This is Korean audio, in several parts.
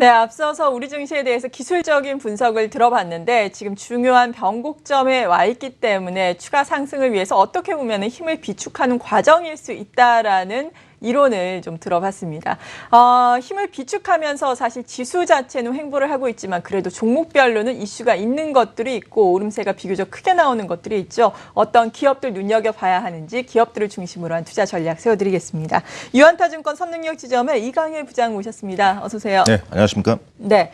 네, 앞서서 우리 증시에 대해서 기술적인 분석을 들어봤는데 지금 중요한 변곡점에 와 있기 때문에 추가 상승을 위해서 어떻게 보면 힘을 비축하는 과정일 수 있다라는 이론을 좀 들어봤습니다. 힘을 비축하면서 사실 지수 자체는 횡보를 하고 있지만 그래도 종목별로는 이슈가 있는 것들이 있고 오름세가 비교적 크게 나오는 것들이 있죠. 어떤 기업들 눈여겨봐야 하는지 기업들을 중심으로 한 투자 전략 세워드리겠습니다. 유한타증권 선능력지점의 이강일 부장 모셨습니다. 어서 오세요. 네, 안녕하십니까? 네,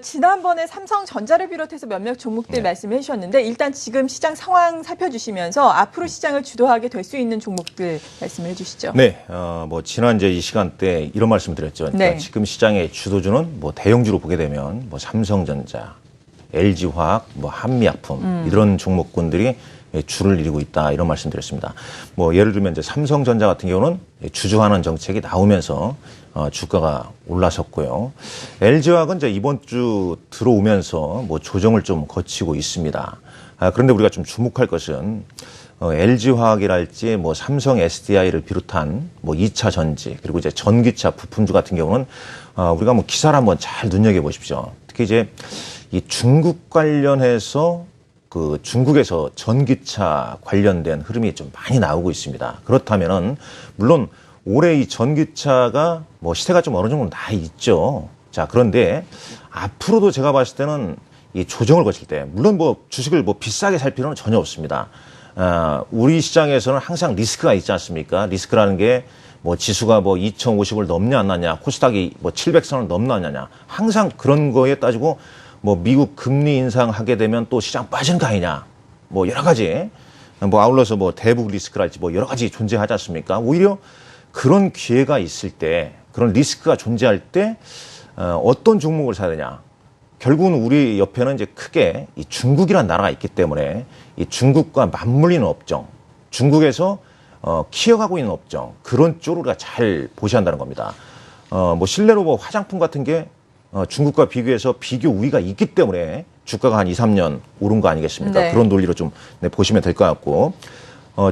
지난번에 삼성전자를 비롯해서 몇몇 종목들 말씀해 주셨는데 일단 지금 시장 상황 살펴주시면서 앞으로 시장을 주도하게 될 수 있는 종목들 말씀해 주시죠. 네, 지난 이제 이 시간대 이런 말씀 드렸죠. 그러니까 네. 지금 시장의 주도주는 대형주로 보게 되면 삼성전자, LG화학, 한미약품 이런 종목군들이 주를 이루고 있다 이런 말씀 드렸습니다. 예를 들면 이제 삼성전자 같은 경우는 주주환원 정책이 나오면서 주가가 올라섰고요. LG화학은 이제 이번 주 들어오면서 조정을 좀 거치고 있습니다. 그런데 우리가 좀 주목할 것은 LG화학이랄지 삼성 SDI를 비롯한 2차 전지 그리고 이제 전기차 부품주 같은 경우는 우리가 기사를 한번 잘 눈여겨보십시오. 특히 이제 이 중국 관련해서 중국에서 전기차 관련된 흐름이 좀 많이 나오고 있습니다. 그렇다면은 물론 올해 이 전기차가 시세가 좀 어느 정도 나 있죠. 자, 그런데 앞으로도 제가 봤을 때는 이 조정을 거칠 때 물론 주식을 비싸게 살 필요는 전혀 없습니다. 우리 시장에서는 항상 리스크가 있지 않습니까? 리스크라는 게 지수가 2050을 넘냐 안 나냐, 코스닥이 700선을 넘나 안 나냐. 항상 그런 거에 따지고 미국 금리 인상하게 되면 또 시장 빠지는 거 아니냐. 여러 가지. 아울러서 대북 리스크랄지 여러 가지 존재하지 않습니까? 오히려 그런 기회가 있을 때, 그런 리스크가 존재할 때, 어떤 종목을 사야 되냐. 결국은 우리 옆에는 이제 크게 이 중국이라는 나라가 있기 때문에 이 중국과 맞물리는 업종, 중국에서 키워가고 있는 업종, 그런 쪽으로 우리가 잘 보셔야 한다는 겁니다. 실내로 화장품 같은 게 중국과 비교해서 비교 우위가 있기 때문에 주가가 한 2, 3년 오른 거 아니겠습니까? 네. 그런 논리로 좀 보시면 될 것 같고,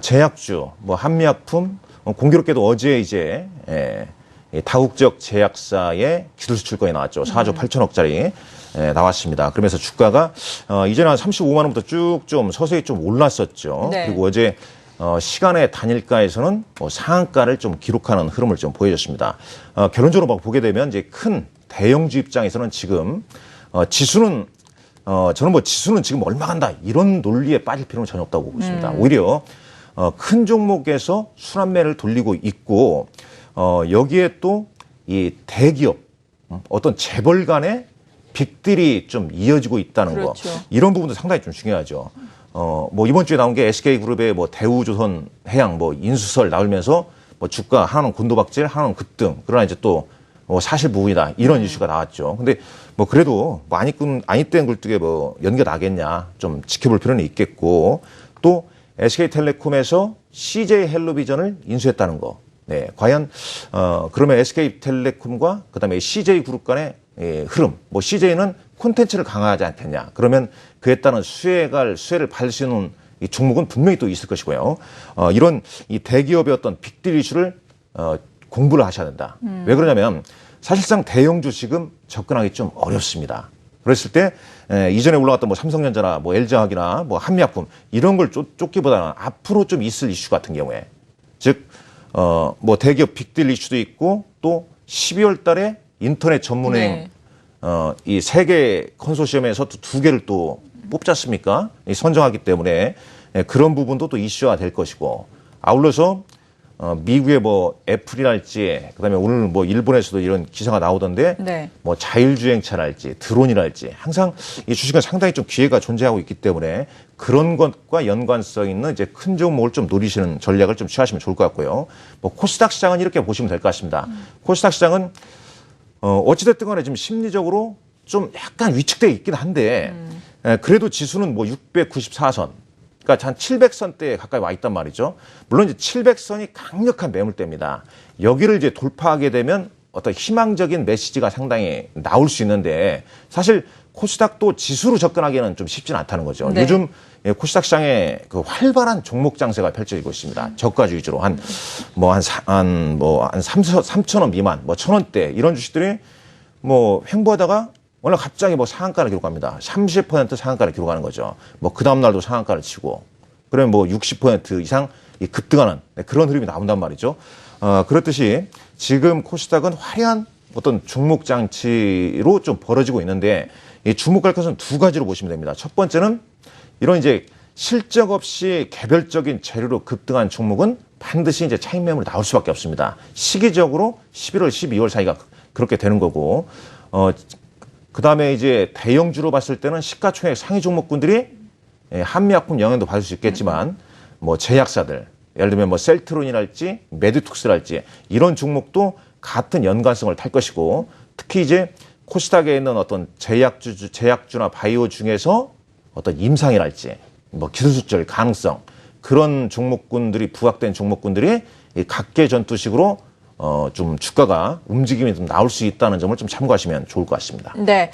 제약주, 한미약품, 공교롭게도 어제 이제, 다국적 제약사의 기술수출권이 나왔죠. 4조 8천억짜리. 나왔습니다. 그러면서 주가가 이제는 한 35만 원부터 쭉 좀 서서히 좀 올랐었죠. 네. 그리고 어제 시간의 단일가에서는 상한가를 좀 기록하는 흐름을 좀 보여줬습니다. 결론적으로 보게 되면 이제 큰 대형주 입장에서는 지금 지수는 저는 지수는 지금 얼마 간다 이런 논리에 빠질 필요는 전혀 없다고 보고 있습니다. 오히려 큰 종목에서 순환매를 돌리고 있고 여기에 또 이 대기업 어떤 재벌 간의 빅딜이 좀 이어지고 있다는 그렇죠. 거. 이런 부분도 상당히 좀 중요하죠. 이번 주에 나온 게 SK그룹의 대우조선 해양 인수설 나오면서 주가 하나는 곤도박질, 하나는 급등. 그러나 이제 또 사실 무근이다. 이런 이슈가 나왔죠. 근데 그래도 안익된 굴뚝에 연기가 나겠냐. 좀 지켜볼 필요는 있겠고. 또 SK텔레콤에서 CJ 헬로비전을 인수했다는 거. 네. 과연, 그러면 SK텔레콤과 그다음에 CJ그룹 간의 흐름, CJ는 콘텐츠를 강화하지 않겠냐. 그러면 그에 따른 수혜를 받을 수 있는 이 종목은 분명히 또 있을 것이고요. 이런 이 대기업의 어떤 빅딜 이슈를 공부를 하셔야 된다. 왜 그러냐면 사실상 대형주 지금 접근하기 좀 어렵습니다. 그랬을 때 이전에 올라갔던 삼성전자나 LG화학이나 한미약품 이런 걸 쫓기보다는 앞으로 좀 있을 이슈 같은 경우에 즉 대기업 빅딜 이슈도 있고 또 12월 달에 인터넷 전문행 이 세계 컨소시엄에서 또 2개를 또 뽑지 않습니까? 선정하기 때문에 그런 부분도 또 이슈화 될 것이고 아울러서 미국의 애플이랄지 그다음에 오늘 일본에서도 이런 기사가 나오던데 네. 자율주행차랄지 드론이랄지 항상 이 주식은 상당히 좀 기회가 존재하고 있기 때문에 그런 것과 연관성 있는 이제 큰 종목을 좀 노리시는 전략을 좀 취하시면 좋을 것 같고요. 코스닥 시장은 이렇게 보시면 될 것 같습니다. 코스닥 시장은 어찌됐든 간에 지금 심리적으로 좀 약간 위축되어 있긴 한데, 그래도 지수는 694선, 그러니까 한 700선대에 가까이 와 있단 말이죠. 물론 이제 700선이 강력한 매물대입니다. 여기를 이제 돌파하게 되면 어떤 희망적인 메시지가 상당히 나올 수 있는데, 사실 코스닥도 지수로 접근하기에는 좀 쉽지는 않다는 거죠. 네. 요즘 코스닥 시장에 활발한 종목 장세가 펼쳐지고 있습니다. 저가주 위주로 한 3,000원 미만, 1,000원대 이런 주식들이 뭐 횡보하다가 오늘 갑자기 뭐 상한가를 기록합니다. 30% 상한가를 기록하는 거죠. 뭐 그 다음 날도 상한가를 치고 그러면 뭐 60% 이상 급등하는 그런 흐름이 나온단 말이죠. 그렇듯이 지금 코스닥은 화려한 어떤 중목 장치로 좀 벌어지고 있는데 이 주목할 것은 두 가지로 보시면 됩니다. 첫 번째는 이런 이제 실적 없이 개별적인 재료로 급등한 종목은 반드시 이제 차익 매물이 나올 수밖에 없습니다. 시기적으로 11월, 12월 사이가 그렇게 되는 거고, 그 다음에 이제 대형주로 봤을 때는 시가총액 상위 종목군들이 한미약품 영향도 받을 수 있겠지만, 뭐 제약사들, 예를 들면 뭐 셀트론이랄지 메디톡스랄지 이런 종목도 같은 연관성을 탈 것이고, 특히 이제 코스닥에 있는 어떤 제약주나 바이오 중에서 어떤 임상이랄지 뭐 기술수출 가능성 그런 종목군들이 부각된 종목군들이 이 각계 전투식으로 좀 주가가 움직임이 좀 나올 수 있다는 점을 좀 참고하시면 좋을 것 같습니다. 네.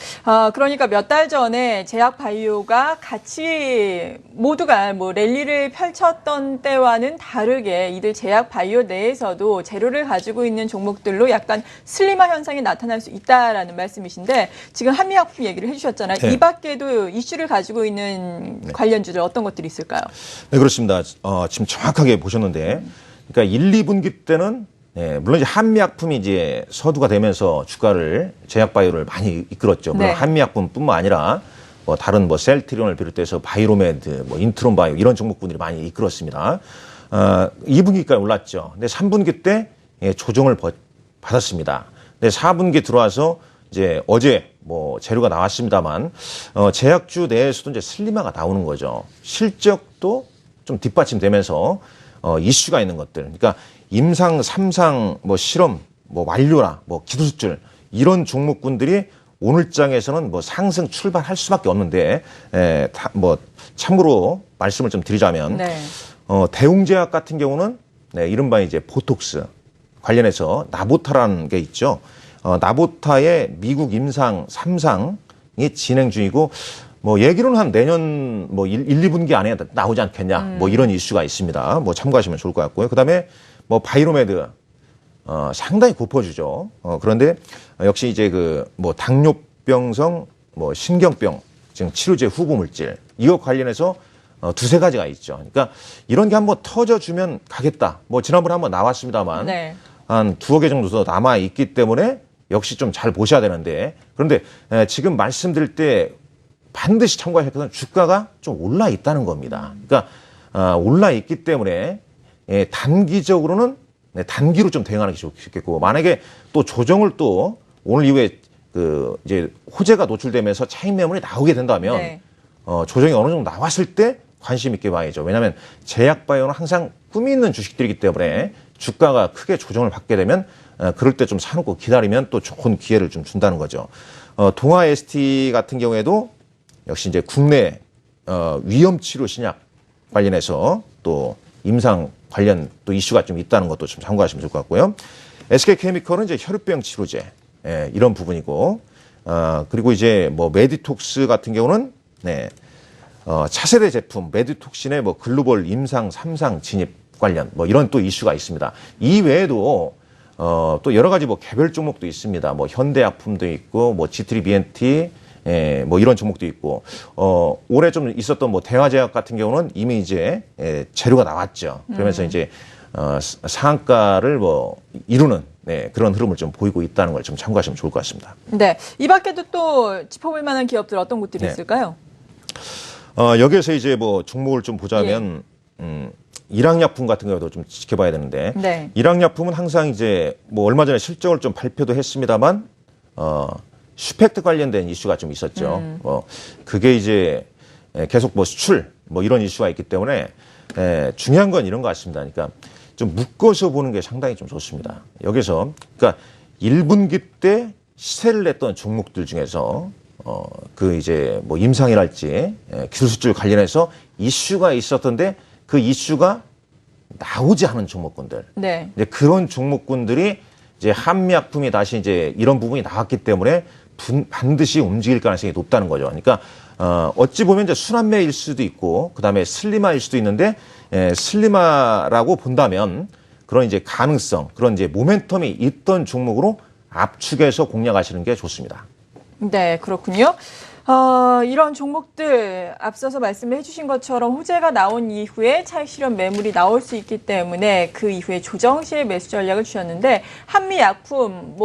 그러니까 몇 달 전에 제약 바이오가 같이 모두가 뭐 랠리를 펼쳤던 때와는 다르게 이들 제약 바이오 내에서도 재료를 가지고 있는 종목들로 약간 슬림화 현상이 나타날 수 있다라는 말씀이신데 지금 한미약품 얘기를 해주셨잖아요. 네. 이 밖에도 이슈를 가지고 있는 관련주들 어떤 것들이 있을까요? 네, 그렇습니다. 지금 정확하게 보셨는데, 그러니까 1, 2분기 때는 물론 이제 한미약품이 이제 서두가 되면서 주가를 제약바이오를 많이 이끌었죠. 물론 네. 한미약품뿐만 아니라 뭐 다른 뭐 셀트리온을 비롯해서 바이로메드, 뭐 인트론바이오 이런 종목군들이 많이 이끌었습니다. 2분기까지 올랐죠. 근데 3분기 때 조정을 받았습니다. 근데 4분기 들어와서 이제 어제 뭐 재료가 나왔습니다만 제약주 내에서도 이제 슬림화가 나오는 거죠. 실적도 좀 뒷받침되면서 이슈가 있는 것들. 그러니까 임상, 3상, 뭐 실험, 뭐 완료나 뭐 기술수출 이런 종목군들이 오늘 장에서는 뭐 상승 출발할 수밖에 없는데 뭐 참고로 말씀을 좀 드리자면 네. 대웅제약 같은 경우는 이른바 이제 보톡스 관련해서 나보타라는 게 있죠. 나보타의 미국 임상 3상이 진행 중이고 뭐 얘기로는 한 내년 뭐 1, 2분기 안에 나오지 않겠냐 뭐 이런 이슈가 있습니다. 뭐 참고하시면 좋을 것 같고요. 그다음에 뭐 바이로메드 상당히 고퍼주죠. 그런데 역시 이제 그 뭐 당뇨병성 뭐 신경병 지금 치료제 후보 물질 이거 관련해서 두세 가지가 있죠. 그러니까 이런 게 한번 터져주면 가겠다. 뭐 지난번에 한번 나왔습니다만 네. 한 2억 개 정도 더 남아 있기 때문에 역시 좀 잘 보셔야 되는데 그런데 지금 말씀드릴 때 반드시 참고하셔야 되는 주가가 좀 올라 있다는 겁니다. 그러니까 올라 있기 때문에 단기적으로는 단기로 좀 대응하는 게 좋겠고 만약에 또 조정을 또 오늘 이후에 그 이제 호재가 노출되면서 차익 매물이 나오게 된다면 네. 조정이 어느 정도 나왔을 때 관심 있게 봐야죠. 왜냐하면 제약바이오는 항상 꿈이 있는 주식들이기 때문에 주가가 크게 조정을 받게 되면 그럴 때 좀 사놓고 기다리면 또 좋은 기회를 좀 준다는 거죠. 동아 ST 같은 경우에도 역시 이제 국내 위험치료 신약 관련해서 또 임상 관련 또 이슈가 좀 있다는 것도 좀 참고하시면 좋을 것 같고요. SK케미컬은 이제 혈우병 치료제 이런 부분이고 그리고 이제 뭐 메디톡스 같은 경우는 차세대 제품 메디톡신의 뭐 글로벌 임상 3상 진입 관련 뭐 이런 또 이슈가 있습니다. 이 외에도 또 여러 가지 뭐 개별 종목도 있습니다. 뭐 현대약품도 있고 뭐 G3BNT 뭐 이런 종목도 있고 올해 좀 있었던 뭐 대화제약 같은 경우는 이미 이제 재료가 나왔죠. 그러면서 이제 상한가를 뭐 이루는 그런 흐름을 좀 보이고 있다는 걸 좀 참고하시면 좋을 것 같습니다. 네. 이 밖에도 또 짚어볼 만한 기업들 어떤 곳들이 네. 있을까요? 여기에서 이제 뭐 종목을 좀 보자면 일양약품 같은 경우도 좀 지켜봐야 되는데 네. 일양약품은 항상 이제 뭐 얼마 전에 실적을 좀 발표도 했습니다만 슈펙트 관련된 이슈가 좀 있었죠. 그게 이제 계속 뭐 수출 뭐 이런 이슈가 있기 때문에 중요한 건 이런 것 같습니다. 그러니까 좀 묶어서 보는 게 상당히 좀 좋습니다. 여기서 그러니까 1분기 때 시세를 냈던 종목들 중에서 그 이제 뭐 임상이랄지 기술 수출 관련해서 이슈가 있었던데 그 이슈가 나오지 않은 종목군들. 네. 이제 그런 종목군들이 이제 한미약품이 다시 이제 이런 부분이 나왔기 때문에 반드시 움직일 가능성이 높다는 거죠. 그러니까 어찌 보면 이제 순환매일 수도 있고 그다음에 슬림화일 수도 있는데 슬림화라고 본다면 그런 이제 가능성, 그런 이제 모멘텀이 있던 종목으로 압축해서 공략하시는 게 좋습니다. 네, 그렇군요. 이런 종목들 앞서서 말씀해 주신 것처럼 호재가 나온 이후에 차익 실현 매물이 나올 수 있기 때문에 그 이후에 조정 시에 매수 전략을 주셨는데 한미약품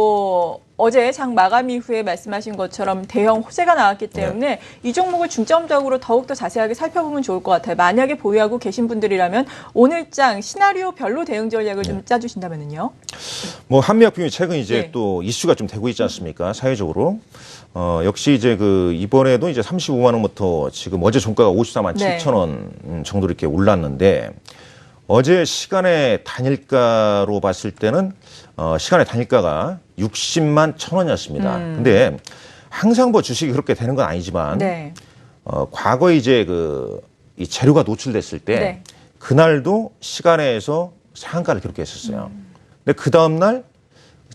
어제 장 마감 이후에 말씀하신 것처럼 대형 호재가 나왔기 때문에 이 종목을 중점적으로 더욱더 자세하게 살펴보면 좋을 것 같아요. 만약에 보유하고 계신 분들이라면 오늘 장 시나리오별로 대응 전략을 좀 짜주신다면요. 한미약품이 최근 이제 또 이슈가 좀 되고 있지 않습니까? 사회적으로. 역시 이제 이번에도 이제 35만 원부터 지금 어제 종가가 54만 7천 원 정도 이렇게 올랐는데 어제 시간의 단일가로 봤을 때는 시간의 단일가가 60만 1천 원이었습니다. 근데 항상 주식이 그렇게 되는 건 아니지만 과거에 이제 이 재료가 노출됐을 때 그날도 시간에서 상한가를 기록했었어요. 근데 그 다음 날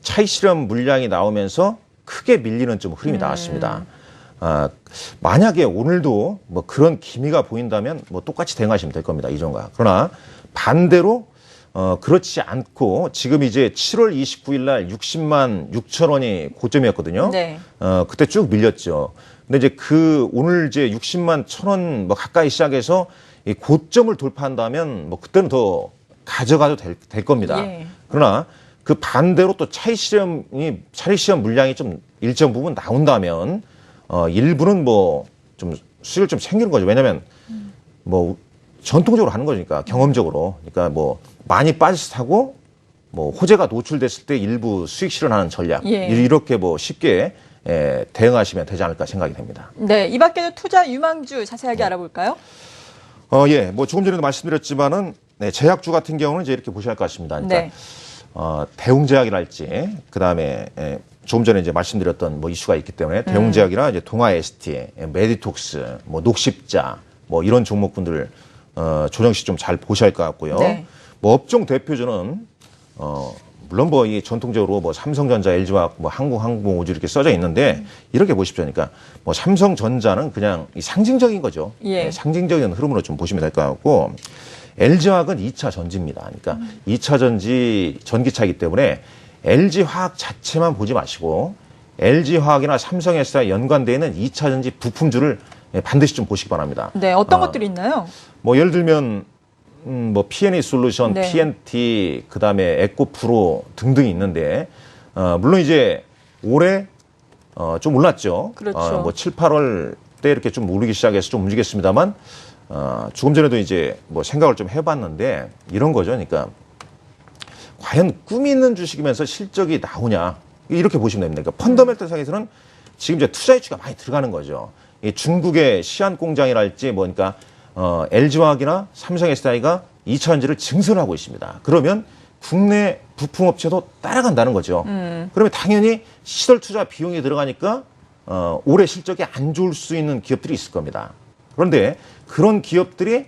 차익 실현 물량이 나오면서 크게 밀리는 좀 흐름이 나왔습니다. 만약에 오늘도 그런 기미가 보인다면 똑같이 대응하시면 될 겁니다. 이전과. 그러나 반대로 그렇지 않고 지금 이제 7월 29일 날 60만 6천 원이 고점이었거든요. 그때 쭉 밀렸죠. 근데 이제 오늘 이제 60만 1천 원 가까이 시작해서 이 고점을 돌파한다면 그때는 더 가져가도 될 겁니다. 그러나 그 반대로 또 차익 실현 물량이 좀 일정 부분 나온다면 일부는 좀 수익을 좀 챙기는 거죠. 왜냐하면 전통적으로 하는 거니까 경험적으로. 그러니까 많이 빠져서 타고 호재가 노출됐을 때 일부 수익 실현하는 전략 이렇게 쉽게 대응하시면 되지 않을까 생각이 됩니다. 네, 이 밖에도 투자 유망주 자세하게 알아볼까요? 조금 전에도 말씀드렸지만은 제약주 같은 경우는 이제 이렇게 보셔야 할 것 같습니다. 그러니까 대웅제약이랄지 그다음에 조금 전에 이제 말씀드렸던 이슈가 있기 때문에 대웅제약이나 이제 동아 ST, 메디톡스, 녹십자 이런 종목군들 조정 시 좀 잘 보셔야 할 것 같고요. 업종 대표주는 물론 이 전통적으로 삼성전자, LG화학, 한국항공우주 이렇게 써져 있는데 이렇게 보십시오. 그러니까 삼성전자는 그냥 상징적인 거죠. 상징적인 흐름으로 좀 보시면 될 것 같고 LG화학은 2차 전지입니다. 그러니까 2차 전기차이기 때문에 LG화학 자체만 보지 마시고 LG화학이나 삼성S와 연관되어 있는 2차 전지 부품주를 반드시 좀 보시기 바랍니다. 네, 어떤 것들이 있나요? 예를 들면 P&E 솔루션, PNT, 그다음에 에코프로 등등이 있는데 물론 이제 올해 좀 올랐죠. 그렇죠. 7, 8월 때 이렇게 좀 오르기 시작해서 좀 움직였습니다만 조금 전에도 이제 생각을 좀 해봤는데 이런 거죠. 그러니까 과연 꿈이 있는 주식이면서 실적이 나오냐 이렇게 보시면 됩니다. 그러니까 펀더멘털 상에서는 지금 이제 투자 유치가 많이 들어가는 거죠. 이 중국의 시안 공장이랄지 그러니까 LG화학이나 삼성 SDI가 2차 전지를 증설하고 있습니다. 그러면 국내 부품업체도 따라간다는 거죠. 그러면 당연히 시설 투자 비용이 들어가니까 올해 실적이 안 좋을 수 있는 기업들이 있을 겁니다. 그런데 그런 기업들이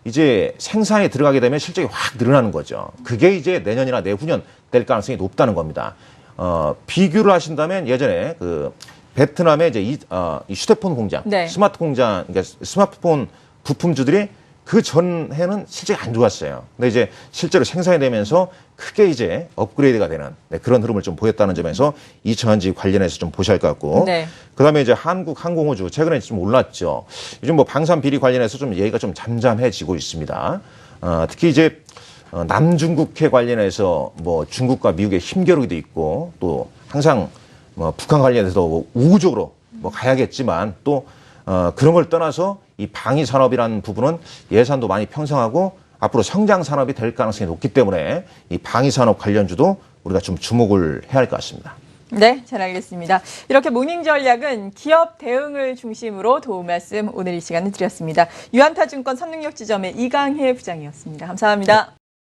이제 생산에 들어가게 되면 실적이 확 늘어나는 거죠. 그게 이제 내년이나 내후년 될 가능성이 높다는 겁니다. 비교를 하신다면 예전에 베트남의 이제 이 휴대폰 공장, 스마트 공장, 그러니까 스마트폰 부품주들이 그 전해는 실적이 안 좋았어요. 근데 이제 실제로 생산이 되면서 크게 이제 업그레이드가 되는 그런 흐름을 좀 보였다는 점에서 2차 전지 관련해서 좀 보셔야 할 것 같고. 그다음에 이제 한국항공우주 최근에 좀 올랐죠. 요즘 방산 비리 관련해서 좀 얘기가 좀 잠잠해지고 있습니다. 특히 이제 남중국해 관련해서 중국과 미국의 힘겨루기도 있고 또 항상 북한 관련해서 우호적으로 가야겠지만 또 그런 걸 떠나서 이 방위 산업이라는 부분은 예산도 많이 편성하고 앞으로 성장 산업이 될 가능성이 높기 때문에 이 방위 산업 관련주도 우리가 좀 주목을 해야 할 것 같습니다. 네, 잘 알겠습니다. 이렇게 모닝 전략은 기업 대응을 중심으로 도움 말씀 오늘 이 시간에 드렸습니다. 유한타증권 선능력지점의 이강혜 부장이었습니다. 감사합니다.